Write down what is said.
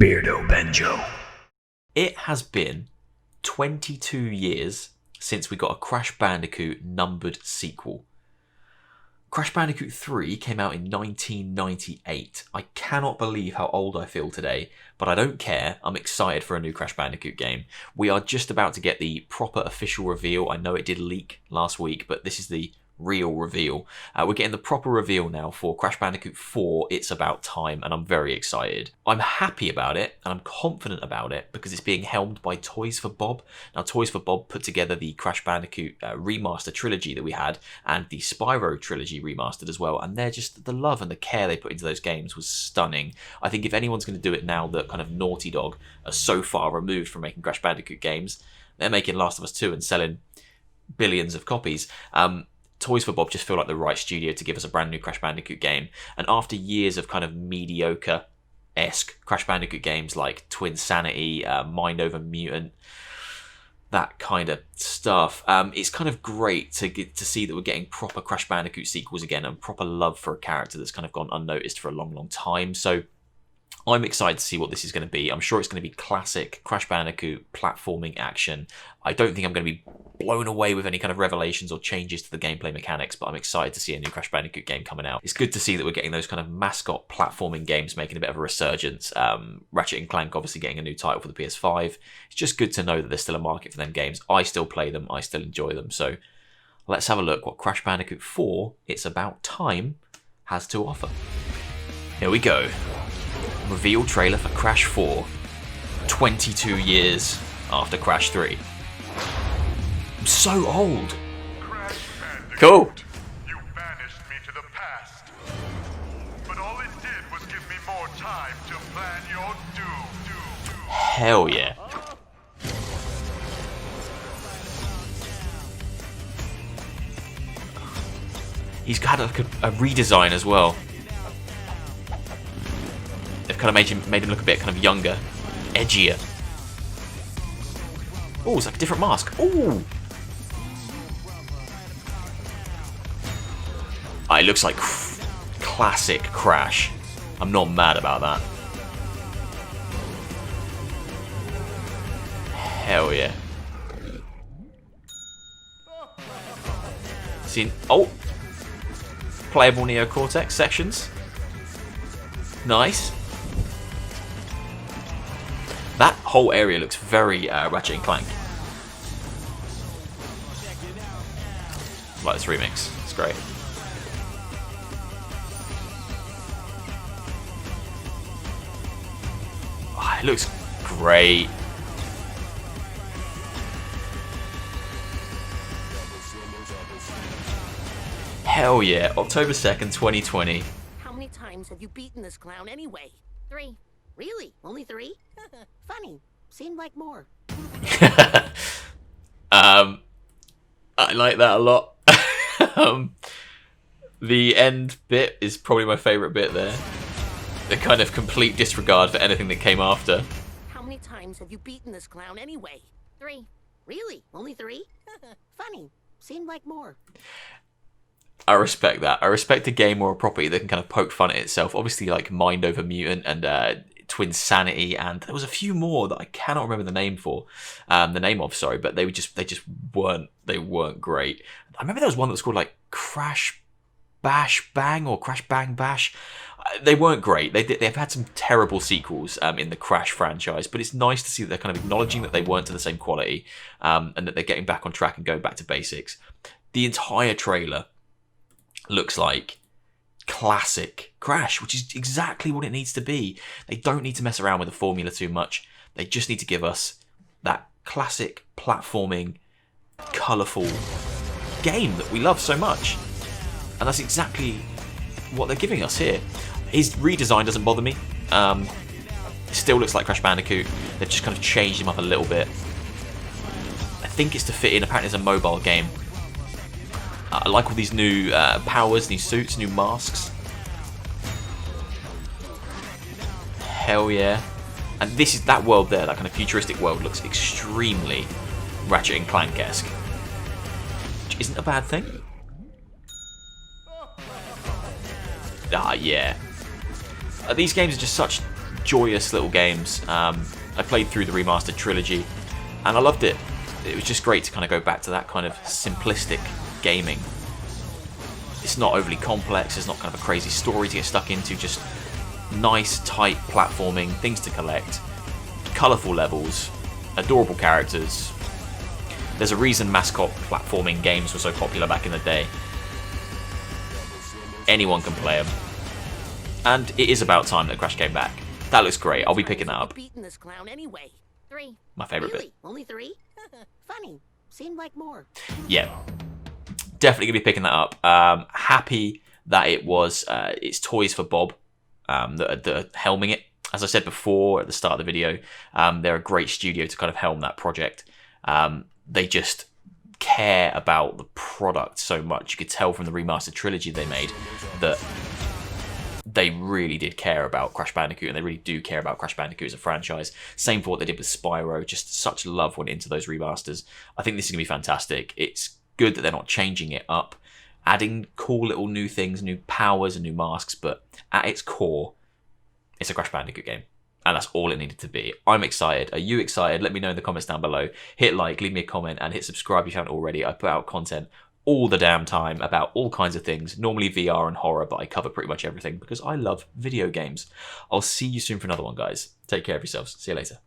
Beardo Benjo. It has been 22 years since we got a Crash Bandicoot numbered sequel. Crash Bandicoot 3 came out in 1998. I cannot believe how old I feel today, but I don't care. I'm excited for a new Crash Bandicoot game. We are just about to get the proper official reveal. I know it did leak last week, but this is the real reveal. We're getting the proper reveal now for Crash Bandicoot 4, It's About Time, and I'm very excited. I'm happy about it, and I'm confident about it, because it's being helmed by Toys for Bob. Now, Toys for Bob put together the Crash Bandicoot remaster trilogy that we had, and the Spyro trilogy remastered as well, and they're just, the love and the care they put into those games was stunning. I think if anyone's going to do it now that kind of Naughty Dog are so far removed from making Crash Bandicoot games, they're making Last of Us 2 and selling billions of copies. Toys for Bob just feel like the right studio to give us a brand new Crash Bandicoot game. And after years of kind of mediocre-esque Crash Bandicoot games like Twinsanity, Mind Over Mutant, that kind of stuff, it's kind of great to see that we're getting proper Crash Bandicoot sequels again and proper love for a character that's kind of gone unnoticed for a long, long time. So I'm excited to see what this is going to be. I'm sure it's going to be classic Crash Bandicoot platforming action. I don't think I'm going to be blown away with any kind of revelations or changes to the gameplay mechanics, but I'm excited to see a new Crash Bandicoot game coming out. It's good to see that we're getting those kind of mascot platforming games making a bit of a resurgence. Ratchet & Clank obviously getting a new title for the PS5. It's just good to know that there's still a market for them games. I still play them. I still enjoy them. So let's have a look what Crash Bandicoot 4, It's About Time, has to offer. Here we go. Reveal trailer for Crash 4, 22 years after Crash 3. I'm so old. Cool. You banished me to the past, but all it did was give me more time to plan your doom. Hell yeah. He's got like a redesign as well. They've kind of made him look a bit kind of younger, edgier. Oh, it's like a different mask. Ooh. Oh, it looks like classic Crash. I'm not mad about that. Hell yeah. Seen? Oh, playable Neo Cortex sections. Nice. That whole area looks very Ratchet & Clank. I like this remix. It's great. Oh, it looks great. Hell yeah. October 2nd, 2020. How many times have you beaten this clown anyway? 3. Really? Only 3? Funny. Seemed like more. I like that a lot. The end bit is probably my favourite bit there. The kind of complete disregard for anything that came after. How many times have you beaten this clown anyway? 3. Really? Only 3? Funny. Seemed like more. I respect that. I respect a game or a property that can kind of poke fun at itself. Obviously, like Mind Over Mutant and Twinsanity, and there was a few more that I cannot remember the name of. Sorry, but they just weren't great. I remember there was one that was called like Crash Bash Bang or Crash Bang Bash. They weren't great. They've had some terrible sequels in the Crash franchise, but it's nice to see that they're kind of acknowledging that they weren't to the same quality, and that they're getting back on track and going back to basics. The entire trailer looks like classic Crash, which is exactly what it needs to be. They don't need to mess around with the formula too much. They just need to give us that classic platforming, colourful game that we love so much. And that's exactly what they're giving us here. His redesign doesn't bother me. It still looks like Crash Bandicoot. They've just kind of changed him up a little bit. I think it's to fit in. Apparently it's a mobile game. I like all these new powers, new suits, new masks. Hell yeah. And this is that world there, that kind of futuristic world, looks extremely Ratchet & Clank-esque. Which isn't a bad thing. Ah, yeah. These games are just such joyous little games. I played through the remastered trilogy, and I loved it. It was just great to kind of go back to that kind of simplistic gaming. It's not overly complex, it's not kind of a crazy story to get stuck into, just nice, tight platforming, things to collect, colourful levels, adorable characters. There's a reason mascot platforming games were so popular back in the day. Anyone can play them. And it is about time that Crash came back. That looks great. I'll be picking that up. Beating this clown anyway. 3. My favourite Really? bit. Only 3? Funny. Seemed like more. Yeah. Definitely going to be picking that up. Happy that it was it's Toys for Bob that are helming it. As I said before at the start of the video, they're a great studio to kind of helm that project. They just care about the product so much. You could tell from the remastered trilogy they made that they really did care about Crash Bandicoot, and they really do care about Crash Bandicoot as a franchise. Same for what they did with Spyro. Just such love went into those remasters. I think this is going to be fantastic. It's good that they're not changing it up, adding cool little new things, new powers and new masks, but at its core, it's a Crash Bandicoot game. And that's all it needed to be. I'm excited. Are you excited? Let me know in the comments down below. Hit like, leave me a comment, and hit subscribe if you haven't already. I put out content all the damn time about all kinds of things. Normally VR and horror, but I cover pretty much everything because I love video games. I'll see you soon for another one, guys. Take care of yourselves. See you later.